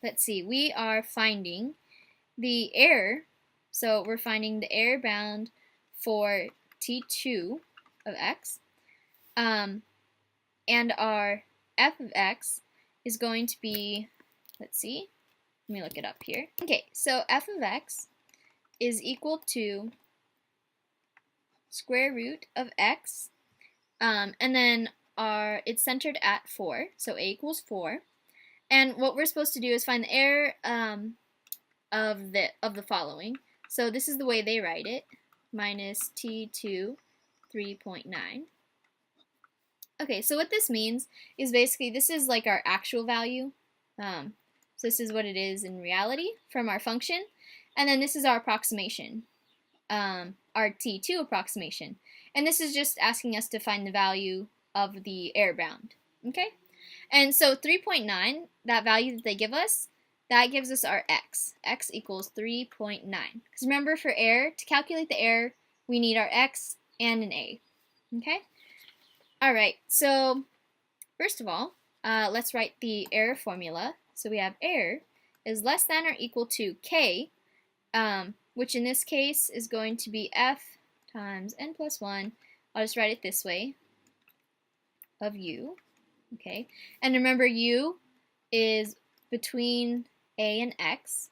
let's see, we are finding the error. So we're finding the error bound for t2 of x. And our f of x is going to be, let's see, let me look it up here. Okay, so f of x is equal to square root of x, and then it's centered at 4, so a equals 4. And what we're supposed to do is find the error of the following. So this is the way they write it, minus t2 3.9. Okay, so what this means is basically this is like our actual value. So this is what it is in reality from our function. And then this is our approximation, our t2 approximation. And this is just asking us to find the value of the error bound. Okay? And so 3.9, that value that they give us, that gives us our x. X equals 3.9. Because remember, for error, to calculate the error, we need our x and an a. Okay? Alright, so first of all, let's write the error formula. So we have error is less than or equal to k, which in this case is going to be f times n plus 1. I'll just write it this way, of u. Okay, and remember u is between a and x.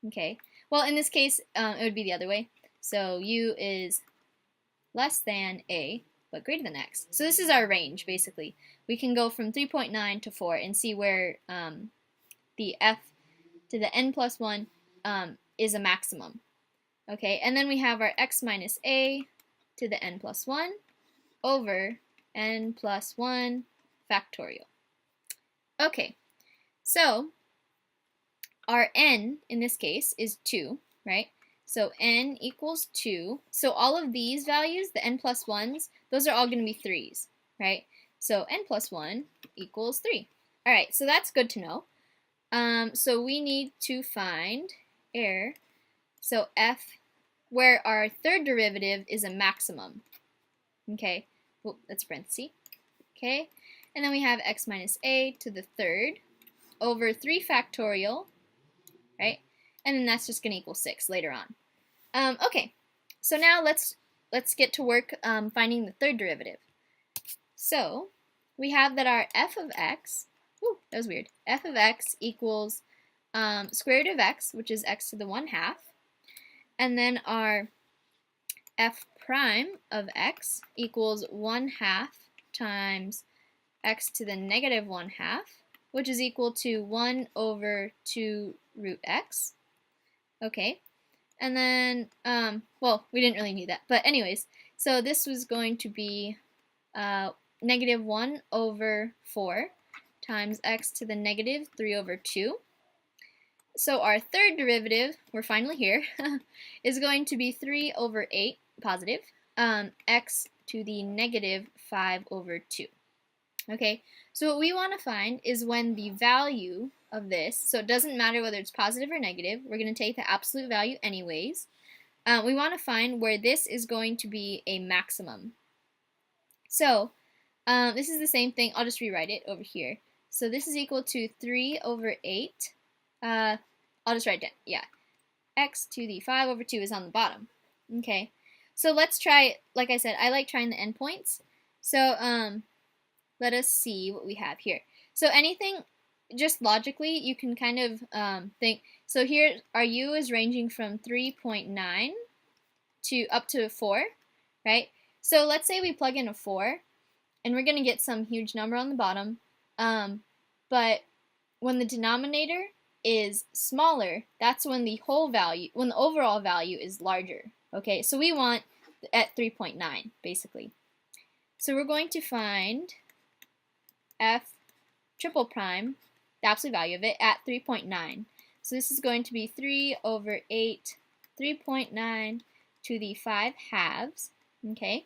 Okay, well in this case it would be the other way. So u is less than a but greater than x. So this is our range basically. We can go from 3.9 to 4 and see where the f to the n plus 1 is a maximum. Okay, and then we have our x minus a to the n plus 1 over n plus 1 factorial. Okay, so our n in this case is 2, right? So n equals 2. So all of these values, the n plus 1s, those are all going to be 3's, right? So n plus 1 equals 3. All right, so that's good to know. So we need to find error. So f, where our third derivative is a maximum. Okay, well, that's parenthesis. Okay, and then we have x minus a to the third over 3 factorial, right? And then that's just going to equal 6 later on. Okay, so now let's get to work finding the third derivative. So we have that our f of x, ooh, that was weird, f of x equals square root of x, which is x to the 1/2, and then our f prime of x equals 1/2 times x to the negative 1/2, which is equal to 1 over 2 root x. Okay, and then, well, we didn't really need that, but anyways, so this was going to be negative 1 over 4 times x to the negative 3 over 2. So our third derivative, we're finally here, is going to be 3 over 8, positive, x to the negative 5 over 2. Okay, so what we want to find is when the value of this, so it doesn't matter whether it's positive or negative, we're going to take the absolute value anyways. We want to find where this is going to be a maximum. So this is the same thing, I'll just rewrite it over here. So this is equal to 3 over 8, I'll just write down, yeah, x to the 5 over 2 is on the bottom. Okay, so let's try, like I said, I like trying the endpoints. So let us see what we have here. So anything, just logically, you can kind of think, so here our u is ranging from 3.9 to up to 4, right? So let's say we plug in a 4, and we're going to get some huge number on the bottom, but when the denominator is smaller, that's when the whole value, when the overall value is larger. Okay, so we want at 3.9 basically. So we're going to find f triple prime, the absolute value of it, at 3.9. So this is going to be 3 over 8, 3.9 to the 5 halves. Okay,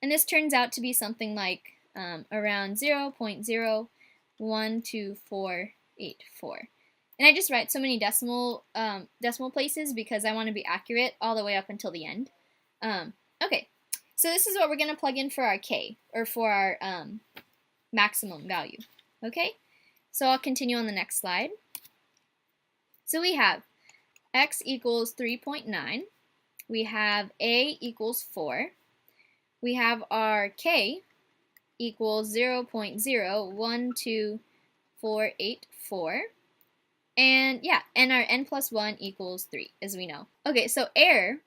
and this turns out to be something like around 0.012484. And I just write so many decimal places because I want to be accurate all the way up until the end. Okay, so this is what we're going to plug in for our k, or for our maximum value. Okay, so I'll continue on the next slide. So we have x equals 3.9. We have a equals 4. We have our k equals 0.012484. And yeah, and our n plus 1 equals 3, as we know. Okay, so error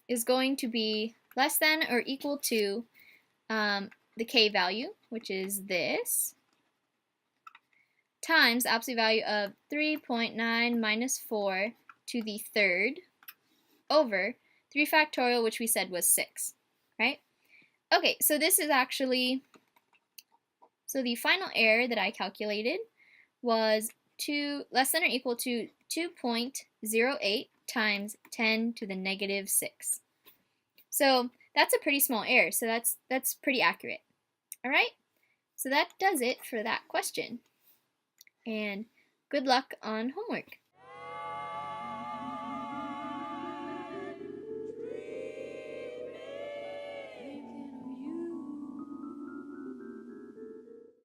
is going to be less than or equal to the k value, which is this, times the absolute value of 3.9 minus 4 to the third over 3 factorial, which we said was 6, right? Okay, so this is actually, so the final error that I calculated was less than or equal to 2.08 times 10 to the negative 6. So that's a pretty small error, so that's pretty accurate. All right, so that does it for that question. And good luck on homework.